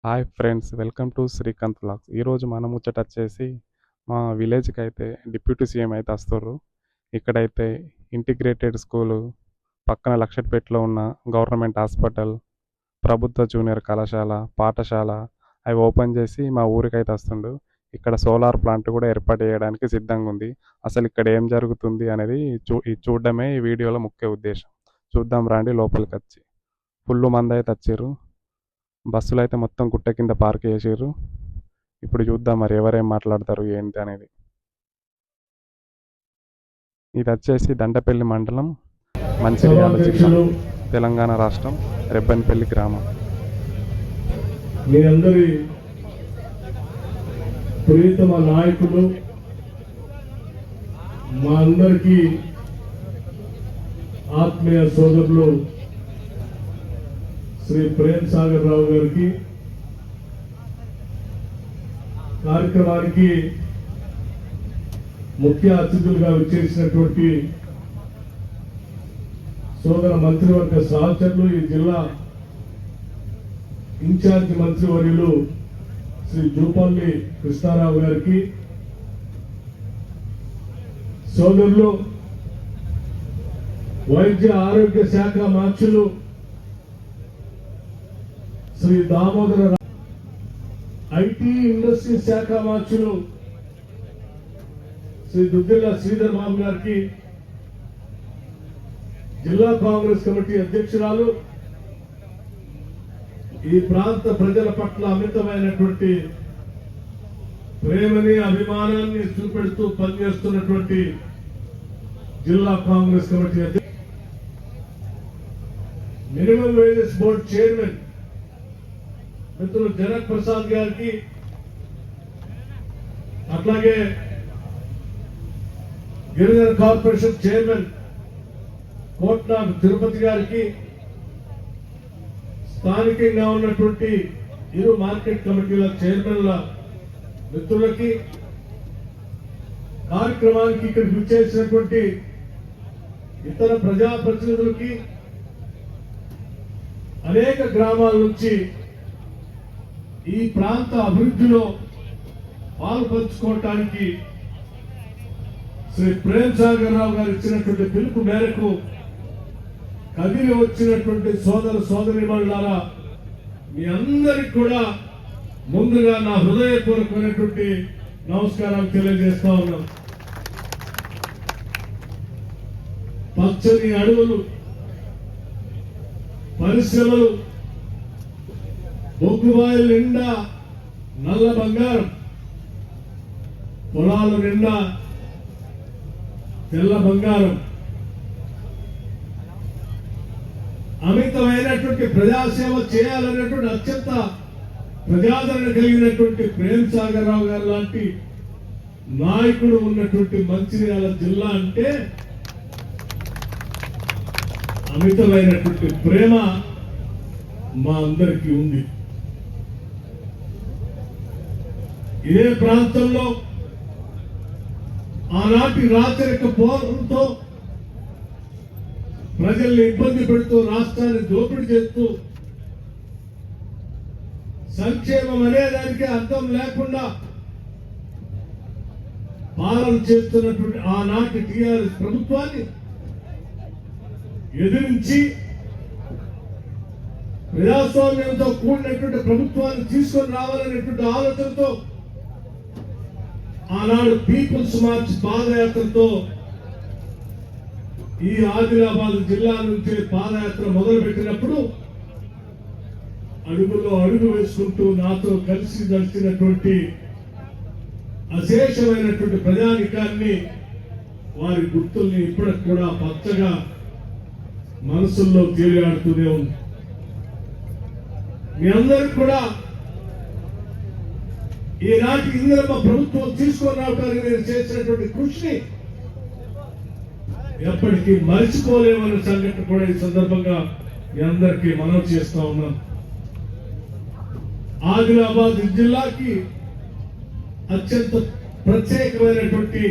Hi friends, welcome to Srikanth vlogs. ఈరోజు మన ముచ్చట వచ్చేసి మా విలేజ్కి అయితే డిప్యూటీ సీఎం అయితే వస్తుర్రు. ఇక్కడైతే ఇంటిగ్రేటెడ్ స్కూలు, పక్కన లక్షట్పేటలో ఉన్న గవర్నమెంట్ హాస్పిటల్, ప్రభుత్వ జూనియర్ కళాశాల, పాఠశాల అవి ఓపెన్ చేసి మా ఊరికైతే వస్తుండు. ఇక్కడ సోలార్ ప్లాంట్ కూడా ఏర్పాటు చేయడానికి సిద్ధంగా ఉంది. అసలు ఇక్కడ ఏం జరుగుతుంది అనేది చూడడమే ఈ వీడియోలో ముఖ్య ఉద్దేశం. చూద్దాం రండి లోపలికి వచ్చి. ఫుల్ మంది అయితే వచ్చారు. బస్సులు అయితే మొత్తం గుట్ట కింద పార్క్ చేసారు. ఇప్పుడు చూద్దాం మరి ఎవరేం మాట్లాడతారు ఏంటి అనేది. ఇది వచ్చేసి దండపల్లి మండలం, మంచిర్యాల జిల్లా, తెలంగాణ రాష్ట్రం, రెబ్బన్పల్లి గ్రామం. మీ అందరి ప్రియతమ నాయకులు, మా అందరికీ ఆత్మీయ సోదరులు శ్రీ ప్రేమ్ సాగర్ రావు గారికి, కార్యక్రమానికి ముఖ్య అతిథులుగా విచ్చేసినటువంటి సోదర మంత్రివర్గ సహచరులు, ఈ జిల్లా ఇన్ఛార్జి మంత్రివర్యులు శ్రీ జూపల్లి కృష్ణారావు గారికి, సోదరులు వైద్య ఆరోగ్య శాఖ మంత్రులు శ్రీ దామోదర, ఐటీ ఇండస్ట్రీ శాఖ మంత్రులు శ్రీ దుద్దిల్ల శ్రీధర్ బాబు గారికి, జిల్లా కాంగ్రెస్ కమిటీ అధ్యక్షురాలు, ఈ ప్రాంత ప్రజల పట్ల అమితమైనటువంటి ప్రేమని, అభిమానాన్ని చూపెడుతూ పనిచేస్తున్నటువంటి జిల్లా కాంగ్రెస్ కమిటీ అధ్యక్షుడు, మినిమం వేజెస్ బోర్డు చైర్మన్ మిత్రులు జనక్ ప్రసాద్ గారికి, అట్లాగే గిరిజన కార్పొరేషన్ చైర్మన్ కోట్నాగ్ తిరుపతి గారికి, స్థానికంగా ఉన్నటువంటి ఇరు మార్కెట్ కమిటీల చైర్మన్ల మిత్రులకి, కార్యక్రమానికి ఇక్కడికి విచ్చేసినటువంటి ఇతర ప్రజాప్రతినిధులకి, అనేక గ్రామాల నుంచి ఈ ప్రాంత అభివృద్ధిలో పాలు పంచుకోవటానికి శ్రీ ప్రేమ్ సాగర్ రావు గారు ఇచ్చినటువంటి పిలుపు మేరకు కదిలి వచ్చినటువంటి సోదర సోదరీమణులారా, మీ అందరికి కూడా ముందుగా నా హృదయపూర్వకమైనటువంటి నమస్కారాలు తెలియజేస్తా ఉన్నాం. పచ్చని అడవులు, పరిశ్రమలు, బొగ్గుబాయిల నిండా నల్ల బంగారం, పొలాల నిండా తెల్ల బంగారం, అమితమైనటువంటి ప్రజాసేవ చేయాలనేటువంటి అత్యంత ప్రజాదరణ కలిగినటువంటి ప్రేమ్ సాగర్ రావు గారు లాంటి నాయకుడు ఉన్నటువంటి మంచిర్యాల జిల్లా అంటే అమితమైనటువంటి ప్రేమ మా అందరికీ ఉంది. ఇదే ప్రాంతంలో ఆనాటి రాచరిక పోరాటంతో ప్రజల్ని ఇబ్బంది పెడుతూ, రాష్ట్రాన్ని దోపిడీ చేస్తూ, సంక్షేమం అనేదానికి అర్థం లేకుండా పాలన చేస్తున్నటువంటి ఆనాటి టీఆర్ఎస్ ప్రభుత్వాన్ని ఎదిరించి ప్రజాస్వామ్యంతో కూడినటువంటి ప్రభుత్వాన్ని తీసుకొని రావాలనేటువంటి ఆలోచనతో ఆనాడు పీపుల్స్ మార్చ్ పాదయాత్రతో ఈ ఆదిలాబాద్ జిల్లా నుంచి పాదయాత్ర మొదలుపెట్టినప్పుడు అడుగులో అడుగు వేసుకుంటూ నాతో కలిసి నడిచినటువంటి అశేషమైనటువంటి ప్రజానికాన్ని, వారి గుర్తుల్ని ఇప్పటికి కూడా పచ్చగా మనసుల్లో తేలియాడుతూనే ఉంది. మీ అందరికి కూడా ఈనాటి ఇందిరమ్మ ప్రభుత్వం తీసుకొని రావడానికి నేను చేసినటువంటి కృషిని ఎప్పటికీ మర్చిపోలేమన్న సంఘటన కూడా ఈ సందర్భంగా మీ అందరికీ మనవి చేస్తా ఉన్నాం. ఆదిలాబాద్ జిల్లాకి అత్యంత ప్రత్యేకమైనటువంటి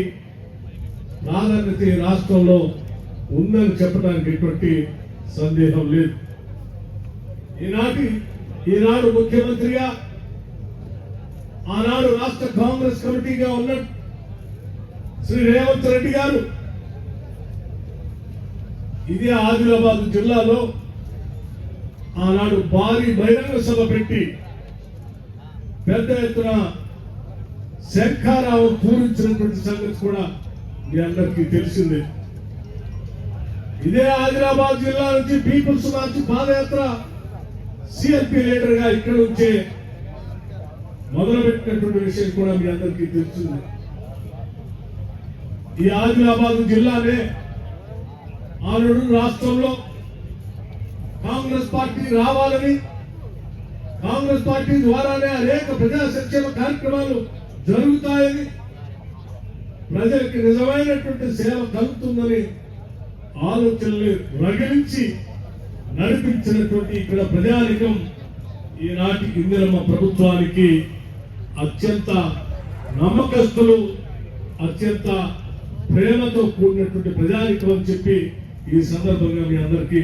ప్రాధాన్యత ఈ రాష్ట్రంలో ఉందని చెప్పడానికి ఎటువంటి సందేహం లేదు. ఈనాడు ముఖ్యమంత్రిగా ఆనాడు రాష్ట్ర కాంగ్రెస్ కమిటీగా ఉన్న శ్రీ రేవంత్ రెడ్డి గారు ఇదే ఆదిలాబాద్ జిల్లాలో ఆనాడు భారీ బహిరంగ సభ పెట్టి పెద్ద ఎత్తున శంఖారావు పూరించినటువంటి సంగతి కూడా మీ అందరికీ తెలిసిందే. ఇదే ఆదిలాబాద్ జిల్లా నుంచి పీపుల్స్ మార్చ్ పాదయాత్ర సిఎల్పి లీడర్ గా ఇక్కడ నుంచే మొదలుపెట్టినటువంటి విషయం కూడా మీ అందరికీ తెలిసింది. ఈ ఆదిలాబాద్ జిల్లానే ఆనాడు రాష్ట్రంలో కాంగ్రెస్ పార్టీ రావాలని, కాంగ్రెస్ పార్టీ ద్వారానే అనేక ప్రజా సంక్షేమ కార్యక్రమాలు జరుగుతాయని, ప్రజలకి నిజమైనటువంటి సేవ కలుగుతుందని ఆలోచనలు రగిలించి నడిపించినటువంటి ఇక్కడ ప్రజానికం ఈనాటి ఇందిరమ్మ ప్రభుత్వానికి అత్యంత నమ్మకస్తులు, అత్యంత ప్రేమతో కూడినటువంటి ప్రజానికం అని చెప్పి ఈ సందర్భంగా మీ అందరికీ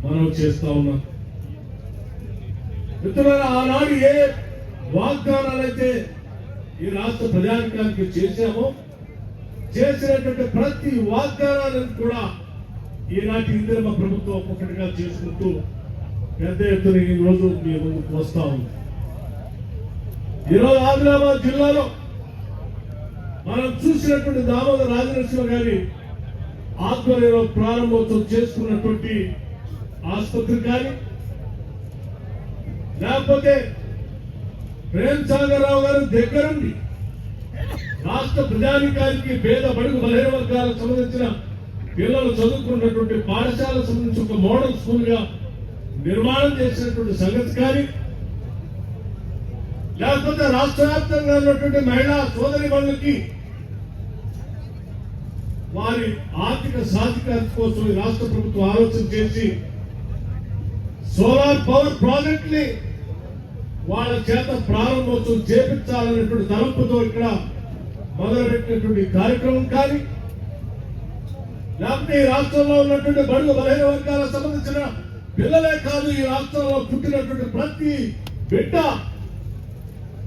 మనం చేస్తా ఉన్నాం. మిత్రులారా, ఆనాడు ఏ వాగ్దానాలైతే ఈ రాష్ట్ర ప్రజానికానికి చేశామో, చేసినటువంటి ప్రతి వాగ్దానాలను కూడా ఈనాటి ఇందిరమ్మ ప్రభుత్వం ఒక్కొక్కటిగా చేసుకుంటూ పెద్ద ఎత్తున ఈ రోజు మీ ముందుకు వస్తా ఉంది. ఈరోజు ఆదిలాబాద్ జిల్లాలో మనం చూసినటువంటి దామోదర రాజనరసింహ గారి ఆధ్వర్యంలో ప్రారంభోత్సవం చేసుకున్నటువంటి ఆసుపత్రి కానీ, లేకపోతే ప్రేమ్ సాగర్ రావు గారు దగ్గరుండి రాష్ట్ర ప్రజానికానికి పేద బడుగు బలహీన వర్గాలకు సంబంధించిన పిల్లలు చదువుకున్నటువంటి పాఠశాలకు సంబంధించి ఒక మోడల్ స్కూల్ గా నిర్మాణం చేసినటువంటి సంగతి కానీ, లేకపోతే రాష్ట్ర వ్యాప్తంగా ఉన్నటువంటి మహిళా సోదరిమణులకి వారి ఆర్థిక సాధికారత కోసం ఈ రాష్ట్ర ప్రభుత్వం ఆలోచన చేసి సోలార్ పవర్ ప్రాజెక్ట్ ని వాళ్ళ చేత ప్రారంభోత్సవం చేపించాలనేటువంటి తలంపుతో ఇక్కడ మొదలుపెట్టినటువంటి కార్యక్రమం కానీ, లేకపోతే ఈ రాష్ట్రంలో ఉన్నటువంటి బడుగు బలహీన వర్గాలకు సంబంధించిన పిల్లలే కాదు, ఈ రాష్ట్రంలో పుట్టినటువంటి ప్రతి బిడ్డ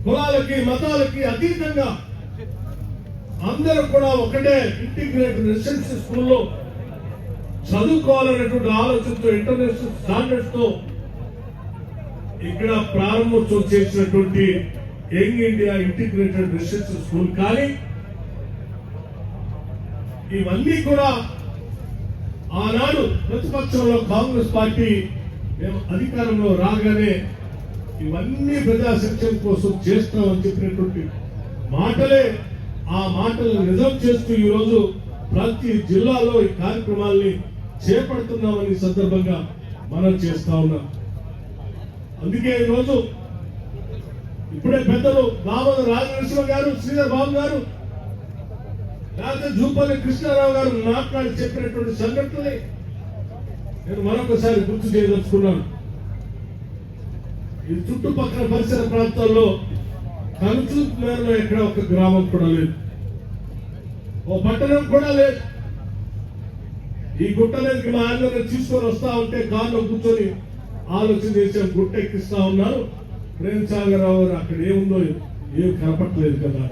కులాలకి మతాలకి అతీతంగా అందరూ కూడా ఒకటే ఇంటిగ్రేటెడ్ రెసిడెన్షియల్ స్కూల్లో చదువుకోవాలనేటువంటి ఆలోచనతో ఇంటర్నేషనల్ స్టాండర్డ్స్ తో ఇక్కడ ప్రారంభోత్సవం చేసినటువంటి young India integrated residential school కానీ, ఇవన్నీ కూడా ఆనాడు ప్రతిపక్షంలో కాంగ్రెస్ పార్టీ మేము అధికారంలో రాగానే ఇవన్నీ ప్రజా సంక్షేమం కోసం చేస్తామని చెప్పినటువంటి మాటలే, ఆ మాటలను నిజం చేస్తూ ఈరోజు ప్రతి జిల్లాలో ఈ కార్యక్రమాల్ని చేపడుతున్నామని సందర్భంగా మనం చేస్తా ఉన్నాం. అందుకే ఈరోజు ఇప్పుడే పెద్దలు దామోదర రాజనరసింహ గారు, శ్రీధర్ బాబు గారు, లేకపోతే జూపల్లి కృష్ణారావు గారు మాట్లాడి చెప్పినటువంటి సంఘటనని నేను మరొకసారి గుర్తు చేయదలుచుకున్నాను. ఈ చుట్టుపక్కల పరిసర ప్రాంతాల్లో కనుచూపు మేరలో ఎక్కడ ఒక గ్రామం కూడా లేదు, ఓ పట్టణం కూడా లేదు. ఈ గుట్ట మీదకి మా ఆయన తీసుకొని వస్తా ఉంటే కారులో కూర్చొని ఆలోచన చేసే గుట్ట ఎక్కిస్తా ఉన్నారు. ప్రేమ్ సాగర్ రావు అక్కడ ఏముందో ఏం కనపట్లేదు కదా.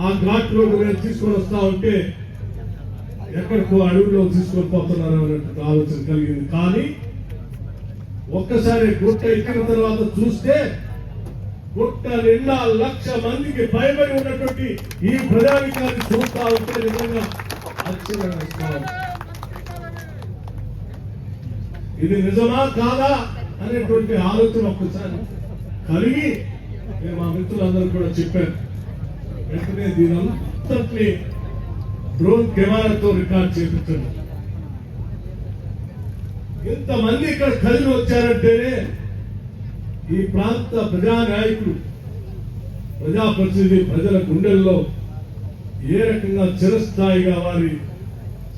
ఆ ఘాట్ రోడ్డు మీద తీసుకొని వస్తా ఉంటే ఎక్కడికో అడవిలో తీసుకొని పోతున్నారు అన్నట్టు ఆలోచన కలిగింది. కానీ ఒక్కసారి గుట్ట ఎక్కిన తర్వాత చూస్తే గుట్ట నిండా 1,00,000 మందికి భయపడి ఉన్నటువంటి ఈ ప్రజానికాన్ని చూస్తా ఉంటే నిజంగా ఆశ్చర్యంగా, ఇది నిజమా కాదా అనేటువంటి ఆలోచన ఒక్కసారి కలిగి నేను మా మిత్రులందరూ కూడా చెప్పాను. వెంటనే దీనంతటిని డ్రోన్ కెమెరాతో రికార్డ్ చేయించండి. ఇంతమంది ఇక్కడ కదిలి వచ్చారంటేనే ఈ ప్రాంత ప్రజా నాయకులు, ప్రజాప్రతినిధి ప్రజల గుండెల్లో ఏ రకంగా చిరస్థాయిగా వారి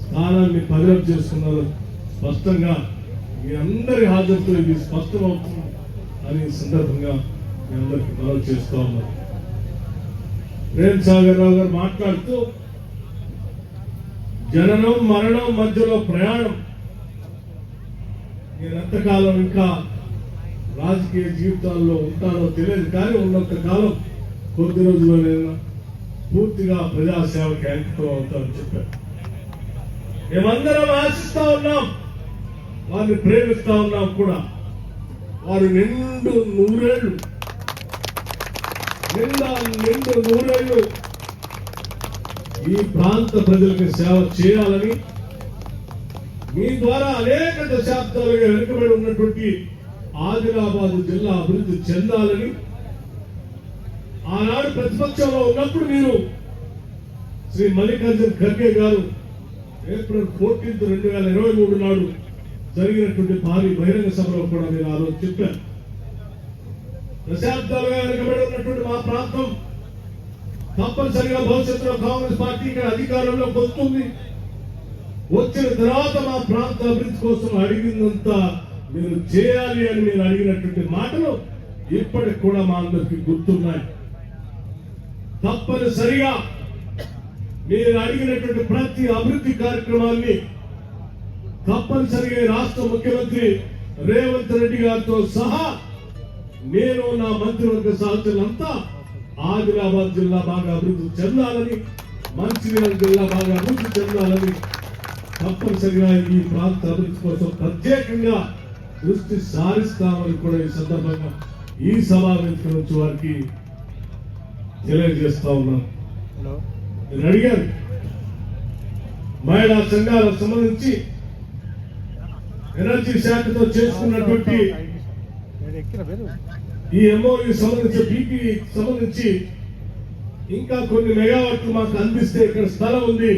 స్థానాన్ని పదిలం చేసుకున్నారో స్పష్టంగా మీ అందరి హాజరుతో ఇది స్పష్టమవుతుంది అని సందర్భంగా మీ అందరికీ మనవి చేస్తా ఉన్నారు. ప్రేమ్ సాగర్ రావు గారు మాట్లాడుతూ జననం మరణం మధ్యలో ప్రయాణం, నేనెంతకాలం ఇంకా రాజకీయ జీవితాల్లో ఉంటానో తెలియదు, కానీ ఉన్నంత కాలం కొద్ది రోజుల్లోనైనా పూర్తిగా ప్రజాసేవకి అంకితం అవుతామని చెప్పారు. మేమందరం ఆశిస్తా ఉన్నాం, వారిని ప్రేమిస్తా ఉన్నాం కూడా. వారు నిండు నూరేళ్లు ఈ ప్రాంత ప్రజలకు సేవ చేయాలని, మీ ద్వారా అనేక దశాబ్దాలుగా వెనుకబడి ఉన్నటువంటి ఆదిలాబాద్ జిల్లా అభివృద్ధి చెందాలని, ఆనాడు ప్రతిపక్షంలో ఉన్నప్పుడు మీరు శ్రీ మల్లికార్జున ఖర్గే గారు ఏప్రిల్ 14, 2023 నాడు జరిగినటువంటి భారీ బహిరంగ సభలో కూడా మీరు ఆ రోజు చెప్పారు. దశాబ్దాలుగా వెనుకబడి ఉన్నటువంటి మా ప్రాంతం తప్పనిసరిగా భవిష్యత్తులో కాంగ్రెస్ పార్టీ ఇక్కడ అధికారంలోకి వస్తుంది, వచ్చిన తర్వాత మా ప్రాంత అభివృద్ధి కోసం అడిగినంత మీరు చేయాలి అని మీరు అడిగినటువంటి మాటలు ఇప్పటికి కూడా మా అందరికి గుర్తున్నాయి. తప్పనిసరిగా మీరు అడిగినటువంటి ప్రతి అభివృద్ధి కార్యక్రమాన్ని తప్పనిసరిగా రాష్ట్ర ముఖ్యమంత్రి రేవంత్ రెడ్డి గారితో సహా నేను నా మంత్రివర్గ సహచరులంతా ఆదిలాబాద్ జిల్లా బాగా అభివృద్ధి చెందాలని, మంచిర్యాల జిల్లా బాగా అభివృద్ధి చెందాలని, తప్పనిసరిగా ఈ ప్రాంత అభివృద్ధి కోసం ప్రత్యేకంగా దృష్టి సారిస్తామని కూడా ఈ సందర్భంగా ఈ సమావేశం నుంచి వారికి తెలియజేస్తా ఉన్నాను. నేను అడిగాను, మహిళా సంఘాలకు సంబంధించి ఎనర్జీ శాఖతో చేసుకున్నటువంటి ఈ ఎంఓయూ సంబంధించి బీపీ సంబంధించి ఇంకా కొన్ని మెగావాట్లు మాకు అందిస్తే ఇక్కడ స్థలం ఉంది,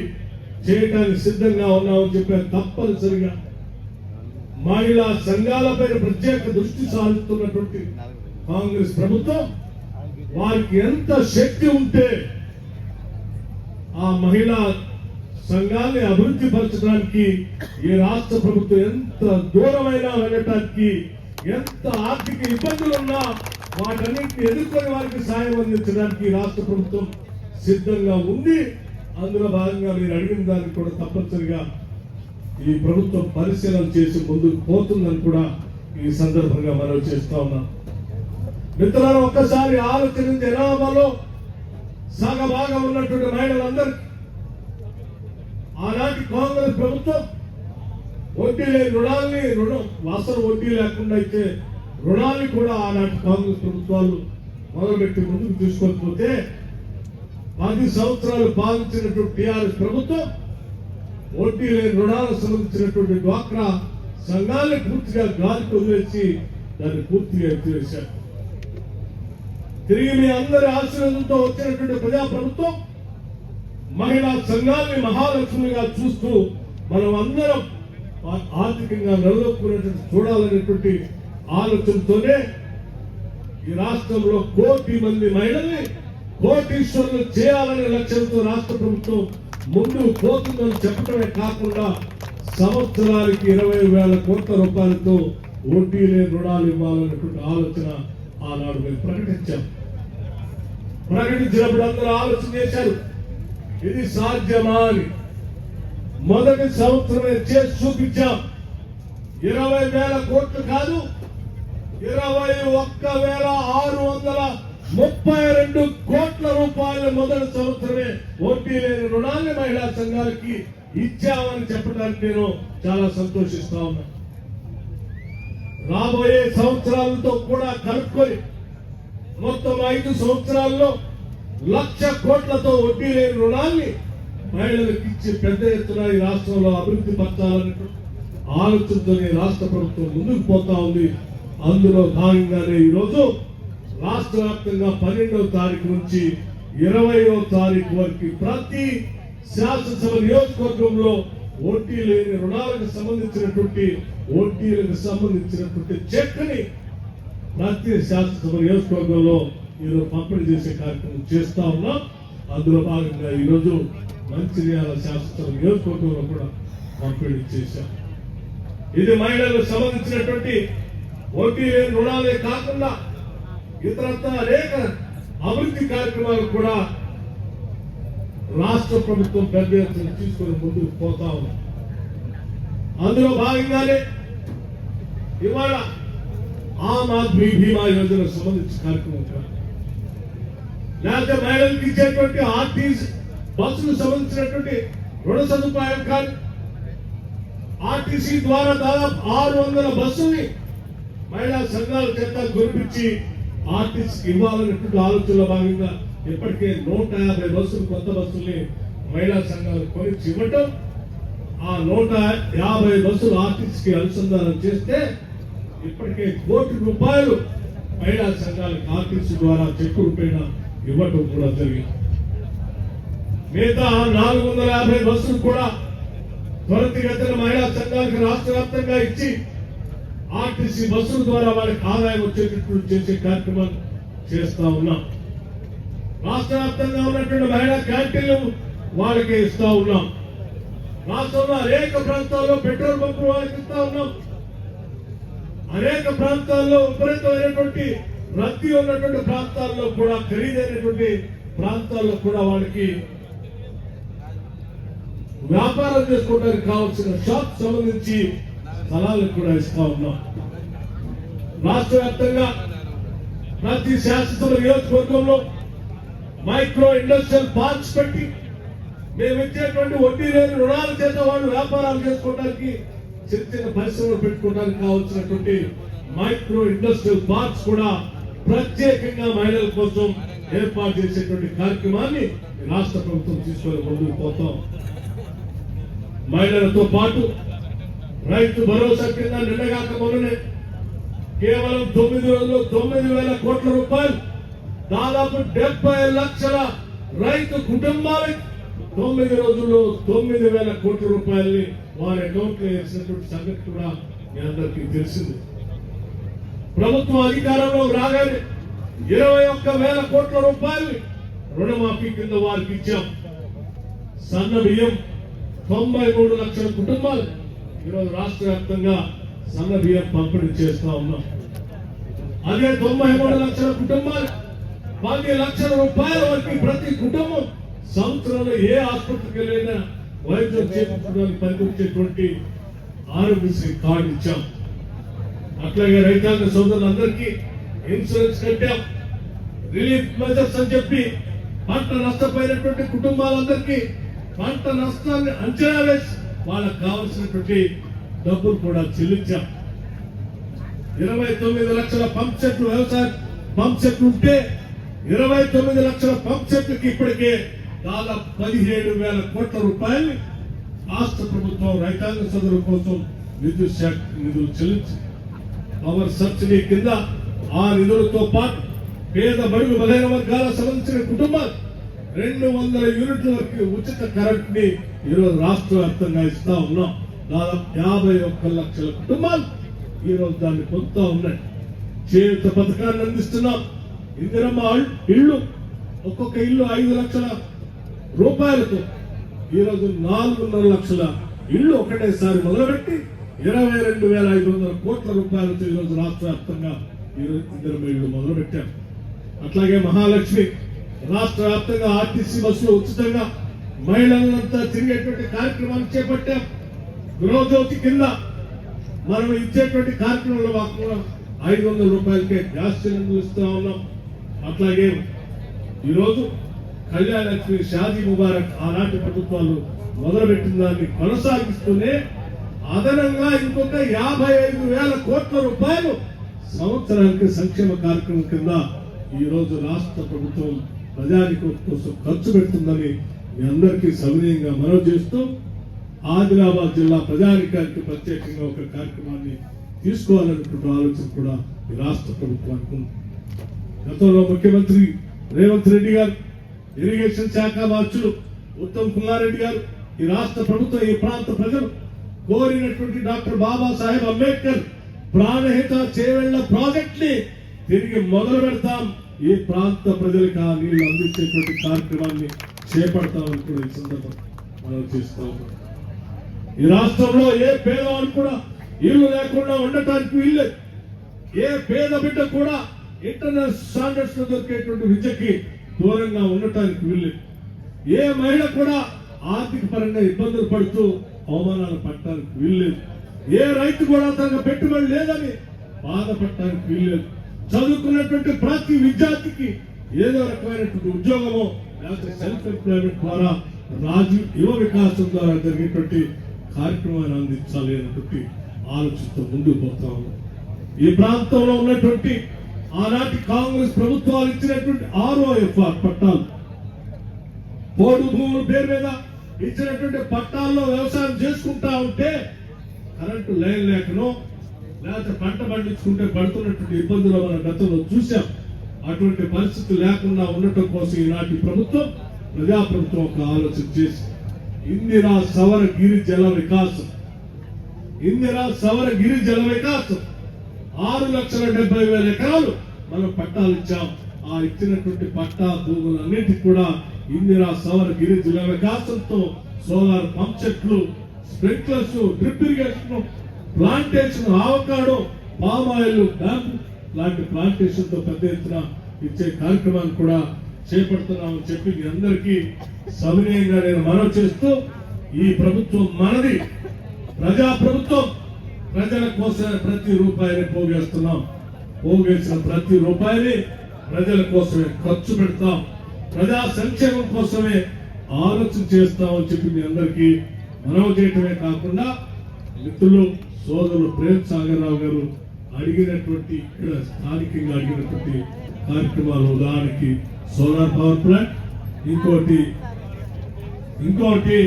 చేయడానికి సిద్ధంగా ఉన్నామని చెప్పారు. తప్పనిసరిగా మహిళా సంఘాలపై ప్రత్యేక దృష్టి సారిస్తున్నటువంటి కాంగ్రెస్ ప్రభుత్వం వారికి ఎంత శక్తి ఉంటే ఆ మహిళా సంఘాన్ని అభివృద్ధి పరచడానికి ఈ రాష్ట్ర ప్రభుత్వం ఎంత దూరమైనా వెళ్ళటానికి, ఎంత ఆర్థిక ఇబ్బందులు ఉన్నా వాటన్నింటిని ఎదుర్కొని వారికి సాయం అందించడానికి రాష్ట్ర ప్రభుత్వం సిద్ధంగా ఉంది. అందులో భాగంగా మీరు అడిగిన దానికి కూడా తప్పనిసరిగా ఈ ప్రభుత్వం పరిశీలన చేసి ముందుకు పోతుందని కూడా ఈ సందర్భంగా మనం చేస్తా ఉన్నాం. మిత్రులారా, ఒక్కసారి ఆలోచన జనాభాలో సగభాగం ఉన్నటువంటి మహిళలందరికీ ఆనాటి కాంగ్రెస్ ప్రభుత్వం వడ్డీ లేని రుణాల్ని, అసలు వడ్డీ లేకుండా ఇచ్చే రుణాన్ని కూడా ఆనాటి కాంగ్రెస్ ప్రభుత్వాలు మొదలుపెట్టి ముందుకు తీసుకోకపోతే 10 సంవత్సరాలు పాలించినటువంటి టీఆర్ఎస్ ప్రభుత్వం వడ్డీ లేని రుణాలకు సంబంధించినటువంటి డ్వాక్రా సంఘాన్ని పూర్తిగా గాలికి వదిలేసి దాన్ని పూర్తిగా ఎత్తివేశారు. తిరిగి మీ అందరి ఆశీర్వాదంతో వచ్చినటువంటి ప్రజా ప్రభుత్వం మహిళా సంఘాన్ని మహాలక్ష్మిగా చూస్తూ మనం అందరం ఆర్థికంగా నిలదొక్కునేటువంటి చూడాలనేటువంటి ఆలోచనతోనే ఈ రాష్ట్రంలో 1 కోటి మంది మహిళల్ని కోటీశ్వరులు చేయాలనే లక్ష్యంతో రాష్ట్ర ప్రభుత్వం ముందుకు పోతుందని చెప్పడమే కాకుండా సంవత్సరానికి 20,000 కోట్ల రూపాయలతో వడ్డీ లేని రుణాలు ఇవ్వాలనేటువంటి ఆలోచన ఆనాడు మేము ప్రకటించాం. ప్రకటించినప్పుడు అందరూ ఆలోచన చేశారు, ఇది సాధ్యమా అని. మొదటి సంవత్సరమే చేసి చూపించాం. 20,000 కోట్లు కాదు, 21,632 కోట్ల రూపాయలు మొదటి సంవత్సరమే వడ్డీ లేని రుణాన్ని మహిళా సంఘాలకి ఇచ్చామని చెప్పడానికి నేను చాలా సంతోషిస్తా ఉన్నా. రాబోయే సంవత్సరాలతో కూడా కలుపుకొని మొత్తం 5 సంవత్సరాల్లో 1,00,000 కోట్లతో వడ్డీ లేని రుణాన్ని మహిళలకు ఇచ్చి పెద్ద ఎత్తున ఈ రాష్ట్రంలో అభివృద్ధి పరచాలనే ఆలోచనతో రాష్ట్ర ప్రభుత్వం ముందుకు పోతా ఉంది. అందులో భాగంగానే ఈరోజు రాష్ట్ర వ్యాప్తంగా 12వ తారీఖు నుంచి 20వ తారీఖు వరకు ప్రతి శాసనసభ నియోజకవర్గంలో వడ్డీ లేని రుణాలకు సంబంధించినటువంటి చెక్ని ప్రతి శాసనసభ నియోజకవర్గంలో ఈరోజు పంపిణీ చేసే కార్యక్రమం చేస్తా ఉన్నాం. అందులో భాగంగా ఈరోజు మంచిర్యాల శాసనసభ నియోజకవర్గంలో కూడా పంపిణీ చేశాం. ఇది మహిళలకు సంబంధించినటువంటి వడ్డీ లేని రుణాలే కాకుండా ఇతరత్ర అనేక అభివృద్ధి కార్యక్రమాలు కూడా రాష్ట్ర ప్రభుత్వం పెద్ద ఎత్తున తీసుకొని ముందుకు పోతా ఉంది. అందులో భాగంగానే ఇవాళ ఆమ్ ఆద్మీ బీమా యోజన సంబంధించిన కార్యక్రమం కాదు, లేకపోతే మహిళలకు ఇచ్చేటువంటి ఆర్టీసీ బస్సులు సంబంధించినటువంటి రుణ సదుపాయం కాదు. ఆర్టీసీ ద్వారా దాదాపు 600 బస్సుల్ని మహిళా సంఘాల చేత గురిపించి ఆర్టీసీకి ఇవ్వాలనేటువంటి ఆలోచనలో భాగంగా ఇప్పటికే 150 బస్సులు కొత్త బస్సుల్ని మహిళా సంఘాలు కొనిచ్చి ఇవ్వటం, ఆ 150 బస్సులు ఆర్టీసీకి అనుసంధానం చేస్తే ఇప్పటికే ₹1 కోటి మహిళా సంఘాలకు ఆర్టీసీ ద్వారా చెక్కు రూపేణ ఇవ్వటం కూడా జరిగింది. మిగతా 450 బస్సులు కూడా త్వరితగతిన మహిళా సంఘాలకు రాష్ట్ర వ్యాప్తంగా ఇచ్చి ఆర్టీసీ బస్సుల ద్వారా వాళ్ళకి ఆదాయం వచ్చేటట్లు చేసే కార్యక్రమాలు చేస్తా ఉన్నాం. రాష్ట్ర వ్యాప్తంగా ఉన్నటువంటి మహిళా క్యాంటీన్లు వాళ్ళకి ఇస్తా ఉన్నాం. రాష్ట్రంలో అనేక ప్రాంతాల్లో పెట్రోల్ బంకులు వాళ్ళకి ఇస్తా ఉన్నాం. అనేక ప్రాంతాల్లో విపరీతమైనటువంటి రద్దీ ఉన్నటువంటి ప్రాంతాల్లో కూడా, ఖరీదైనటువంటి ప్రాంతాల్లో కూడా వాళ్ళకి వ్యాపారం చేసుకోవడానికి కావాల్సిన షాప్ సంబంధించి స్థలాలకు కూడా ఇస్తా ఉన్నాం. రాష్ట్ర వ్యాప్తంగా ప్రతి శాసనసభ నియోజకవర్గంలో మైక్రో ఇండస్ట్రియల్ పార్క్స్ పెట్టి మేము ఇచ్చేటువంటి వడ్డీ లేని రుణాల చేత వాళ్ళు వ్యాపారాలు చేసుకోవడానికి, చిన్న చిన్న పరిశ్రమలు పెట్టుకోవడానికి కావాల్సినటువంటి మైక్రో ఇండస్ట్రియల్ పార్క్స్ కూడా ప్రత్యేకంగా మహిళల కోసం ఏర్పాటు చేసేటువంటి కార్యక్రమాన్ని రాష్ట్ర ప్రభుత్వం తీసుకొని ముందుకు పోతాం. మహిళలతో పాటు రైతు భరోసా కింద నిన్నగాక మొన్ననే కేవలం 9 రోజుల్లో 9,000 కోట్ల రూపాయలు, దాదాపు 70 లక్షల రైతు కుటుంబాలకు 9 రోజుల్లో 9,000 కోట్ల రూపాయలని వారి అకౌంట్ లో వేసినటువంటి సంగతి కూడా మీ అందరికీ తెలిసింది. ప్రభుత్వం అధికారంలో రాగానే 21,000 కోట్ల రూపాయలు రుణమాఫీ కింద వారికి ఇచ్చాం. సన్న బియ్యం 93 లక్షల కుటుంబాలు ఈరోజు రాష్ట్ర వ్యాప్తంగా సన్న బియ్యం పంపిణీ చేస్తా ఉన్నాం. అదే 93 లక్షల కుటుంబాలు 10 లక్షల రూపాయల వరకు ప్రతి కుటుంబం సంవత్సరంలో ఏ ఆసుపత్రికి వెళ్ళినా వైద్యం చేయించడానికి పనికొచ్చేటువంటి ఆరోగ్యశ్రీ కార్డు ఇచ్చాం. అట్లాగే రైతాంగ సోదరులందరికీ ఇన్సూరెన్స్ కట్టాం. రిలీఫ్ మెజర్స్ అని చెప్పి పంట నష్టపోయినటువంటి కుటుంబాలందరికీ పంట నష్టాన్ని అంచనా వేసి వాళ్ళకు కావాల్సినటువంటి డబ్బులు కూడా చెల్లించాం. 29 లక్షల పంప్ సెట్లు, వ్యవసాయ పంప్ సెట్లు ఉంటే 29 లక్షల పంప్ సెట్లకి ఇప్పటికే దాదాపు 17,000 కోట్ల రూపాయలు రాష్ట్ర ప్రభుత్వం రైతాంగ సోదరుల కోసం విద్యుత్ శాఖ నిధులు చెల్లించి, పవర్ సబ్సిడీ కింద ఆ నిధులతో పాటు పేద బడుగు బలహీన వర్గాలకు సంబంధించిన కుటుంబాలు 200 యూనిట్ల వరకు ఉచిత కరెంట్ ని ఈరోజు రాష్ట్ర వ్యాప్తంగా ఇస్తా ఉన్నాం. దాదాపు 51 లక్షల కుటుంబాలు ఈరోజు దాన్ని పొందుతా ఉన్నాయి. చేయూత పథకాన్ని అందిస్తున్నాం. ఇందిరమ్మ ఇళ్ళు, ఒక్కొక్క ఇల్లు 5 లక్షల రూపాయలతో ఈరోజు 4.5 లక్షల ఇళ్ళు ఒకటేసారి మొదలుపెట్టి 22,500 కోట్ల రూపాయలతో ఈరోజు రాష్ట్ర వ్యాప్తంగా ఇందిరమ్మ ఇళ్ళు మొదలుపెట్టాం. అట్లాగే మహాలక్ష్మి రాష్ట్ర వ్యాప్తంగా ఆర్టీసీ బస్సులు ఉచితంగా మహిళలంతా తిరిగేటువంటి కార్యక్రమాన్ని చేపట్టాం. గృహజ్యోతి కింద మనం ఇచ్చేటువంటి కార్యక్రమంలో మాకు 500 రూపాయలకే గ్యాస్ సిలిండర్లు ఇస్తా ఉన్నాం. అట్లాగే ఈరోజు కళ్యాణ లక్ష్మి, షాదీ ముబారక్ ఆనాటి ప్రభుత్వాలు మొదలుపెట్టిన దాన్ని కొనసాగిస్తూనే అదనంగా ఇంకొక 55,000 కోట్ల రూపాయలు సంవత్సరానికి సంక్షేమ కార్యక్రమం కింద ఈ రోజు రాష్ట్ర ప్రభుత్వం ప్రజానికం కోసం ఖర్చు పెడుతుందని మీ అందరికీ సవినయంగా మనవి చేస్తూ, ఆదిలాబాద్ జిల్లా ప్రజానికానికి ప్రత్యేకంగా ఒక కార్యక్రమాన్ని తీసుకోవాలనేటువంటి ఆలోచన కూడా ఈ రాష్ట్ర ప్రభుత్వానికి ఉంది. గతంలో ముఖ్యమంత్రి రేవంత్ రెడ్డి గారు, ఇరిగేషన్ శాఖ మార్చులు ఉత్తమ్ కుమార్ రెడ్డి గారు, ఈ రాష్ట్ర ప్రభుత్వం, ఈ ప్రాంత ప్రజలు కోరినటువంటి డాక్టర్ బాబాసాహెబ్ అంబేద్కర్ ప్రాణహిత చేవెళ్ల ప్రాజెక్ట్ ని తిరిగి మొదలు పెడతాం. ఈ ప్రాంత ప్రజలకు ఆ నీళ్లు అందించేటువంటి కార్యక్రమాన్ని చేపడతామని కూడా ఈ సందర్భంగా మనం చేస్తా ఉన్నాం. ఈ రాష్ట్రంలో ఏ పేదవాడు కూడా ఇల్లు లేకుండా ఉండటానికి వీల్లేదు. ఏ పేద బిడ్డ కూడా ఇంటర్నేషనల్ స్టాండర్డ్స్ లో దొరికేటువంటి విద్యకి దూరంగా ఉండటానికి వీల్లేదు. ఏ మహిళ కూడా ఆర్థిక పరంగా ఇబ్బందులు పడుతూ అవమానాలు పడటానికి వీల్లేదు. ఏ రైతు కూడా తన పెట్టుబడి లేదని బాధపడటానికి వీల్లేదు. చదువుకున్నటువంటి ప్రతి విద్యార్థికి ఏదో రకమైనటువంటి ఉద్యోగమో లేకపోతే సెల్ఫ్ ఎంప్లాయ్మెంట్ ద్వారా రాజీవ్ యువ వికాసం ద్వారా జరిగేటువంటి కార్యక్రమాన్ని అందించాలి అనేటువంటి ఆలోచనతో ముందుకు పోతా ఉన్నాం. ఈ ప్రాంతంలో ఉన్నటువంటి ఆనాటి కాంగ్రెస్ ప్రభుత్వాలు ఇచ్చినటువంటి ROFR పట్టాలు, పోడు భూముల పేరు మీద ఇచ్చినటువంటి పట్టాల్లో వ్యవసాయం చేసుకుంటా ఉంటే కరెంటు లైన్ లేకనో లేకపోతే పంట పండించుకుంటే పడుతున్నటువంటి ఇబ్బందులు మనం గతంలో చూసాం. అటువంటి పరిస్థితి లేకుండా ఉండటం కోసం ఈనాటి ప్రభుత్వం ప్రజాప్రభుత్వం ఒక ఆలోచన చేసి ఇందిరా సవర గిరి జల వికాసం 6,70,000 ఎకరాలు మనం పట్టాలు ఇచ్చాం. ఆ ఇచ్చినటువంటి పట్టా భూములన్నిటికీ కూడా ఇందిరా సవర గిరి జల వికాసంతో సోలార్ పంప్ సెట్లు, sprinklers, drip irrigation, plantation, avocado, palm oil, bamboo లాంటి ప్లాంటేషన్ తో పెద్ద ఎత్తున ఇచ్చే కార్యక్రమాన్ని కూడా చేపడుతున్నామని చెప్పి మీ అందరికీ సవినయంగా నేను మనవి చేస్తూ, ఈ ప్రభుత్వం మనది, ప్రజా ప్రభుత్వం. ప్రజల కోసమే ప్రతి రూపాయిని పోగేస్తున్నాం. పోగేసిన ప్రతి రూపాయిని ప్రజల కోసమే ఖర్చు పెడతాం. ప్రజా సంక్షేమం కోసమే ఆలోచన చేస్తామని చెప్పి మీ అందరికీ మనవి చేయటమే కాకుండా మిత్రులు సోదరులు ప్రేమ్ సాగర్ రావు గారు అడిగినటువంటి ఇక్కడ స్థానికంగా అడిగినటువంటి కార్యక్రమాలు, ఉదాహరణకి సోలార్ పవర్ ప్లాంట్, ఇంకోటి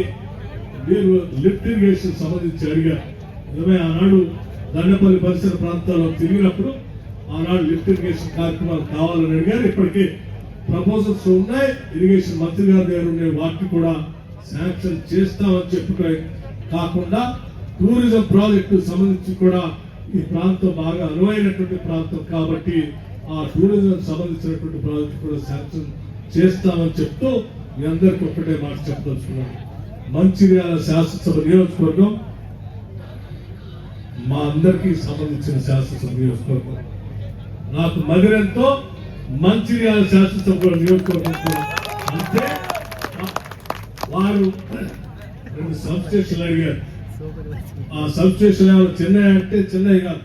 మీరు లిఫ్ట్ ఇరిగేషన్ సంబంధించి అడిగారు. నిజమే, ఆనాడు దండపల్లి పరిసర ప్రాంతాల్లో తిరిగినప్పుడు ఆనాడు లిఫ్ట్ ఇరిగేషన్ కార్యక్రమాలు కావాలని అడిగారు. ఇప్పటికే ప్రపోజల్స్ ఉన్నాయి, ఇరిగేషన్ మంత్రి గారి దగ్గర ఉండే వాటిని కూడా శాంక్షన్ చేస్తామని చెప్పుకో కాకుండా టూరిజం ప్రాజెక్టు సంబంధించి కూడా ఈ ప్రాంతం బాగా అనువైనటువంటి ప్రాంతం కాబట్టి ఆ టూరిజం సంబంధించినటువంటి ప్రాజెక్టు కూడా శాంక్షన్ చేస్తామని చెప్తూ మీ అందరికీ ఒక్కటే మాట చెప్పదలుచుకున్నాను. మంచిర్యాల శాసనసభ నియోజకవర్గం మా అందరికీ సంబంధించిన శాసనసభ నియోజకవర్గం. నాకు మదిరెంతో మంచిర్యాల శాసనసభ నియోజకవర్గం అంటే వారు 2 సబ్స్టేషన్లు అడిగారు. ఆ సబ్స్టేషన్ ఏమైనా చెన్నై అంటే చెన్నై కాదు,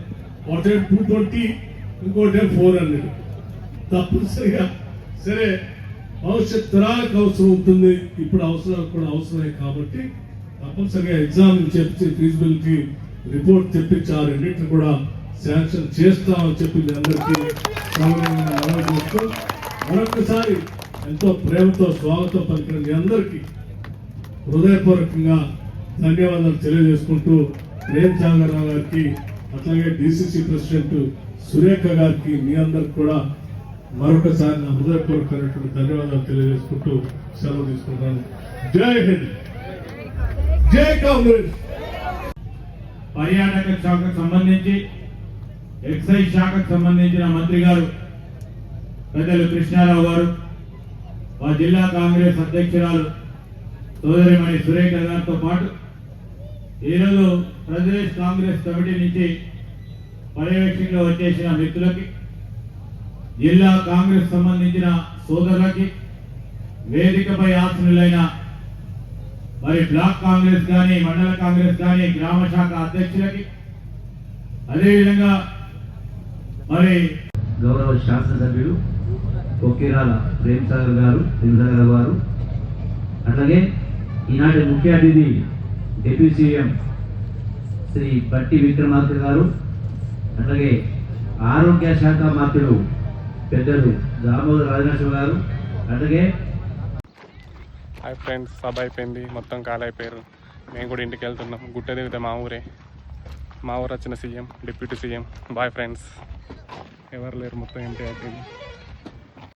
ఒకటే 220, ఇంకోటే 400. తప్పనిసరిగా సరే భవిష్యత్ తరాలకు అవసరం ఉంటుంది, ఇప్పుడు అవసరాలు కూడా అవసరమే కాబట్టి తప్పనిసరిగా ఎగ్జామ్ చెప్పి ఫీజిబిలిటీ రిపోర్ట్ తెప్పించి ఆ రెండింటిని కూడా శాంక్షన్ చేస్తామని చెప్పి మీ అందరికీ మనవి చేస్తూ మరొకసారి ఎంతో ప్రేమతో స్వాగతం పలికిన మీ అందరికీ హృదయపూర్వకంగా ధన్యవాదాలు తెలియజేసుకుంటూ ప్రేమ్ సాగర్ రావు గారికి, అట్లాగే DCC ప్రెసిడెంట్ సురేఖ గారికి, మీ అందరికి కూడా మరొకసారి నా హృదయపూర్వకమైనటువంటి ధన్యవాదాలు తెలియజేసుకుంటూ సెలవు తీసుకుంటాను. జై హింద్, జై కాంగ్రెస్. పర్యాటక శాఖకు సంబంధించి, ఎక్సైజ్ శాఖకు సంబంధించిన మంత్రి గారు పెద్దలు కృష్ణారావు గారు, మా జిల్లా కాంగ్రెస్ అధ్యక్షురాలు సోదరిమణి సురేఖ గారితో పాటు ఈరోజు ప్రదేశ్ కాంగ్రెస్ కమిటీ నుంచి పర్యవేక్షణలో వచ్చేసిన మిత్రులకి, జిల్లా కాంగ్రెస్ సంబంధించిన సోదరులకి, వేదికపై ఆసనులైన మరి బ్లాక్ కాంగ్రెస్ కానీ, మండల కాంగ్రెస్ కానీ, గ్రామ శాఖ అధ్యక్షులకి, అదేవిధంగా మరి గౌరవ శాసనసభ్యులు కొక్కిరాల ప్రేమ్ సాగర్ గారు అట్లాగే ఈనాటి ముఖ్య అతిథి డిప్యూటీ సీఎం శ్రీ బట్టి విక్రమార్క గారు, అట్లాగే ఆరోగ్య శాఖ మంత్రులు పెద్దలు దామోదర రాజనరసింహ గారు, అట్లాగే హాయ్ ఫ్రెండ్స్, సభ అయిపోయింది, మొత్తం కాల్ అయిపోయారు. మేము కూడా ఇంటికి వెళ్తున్నాం. గుట్ట దిగితే మా ఊరు వచ్చిన CM, deputy CM. Boyfriends, ఎవరు లేరు, మొత్తం ఎంటీ అయిపోయింది.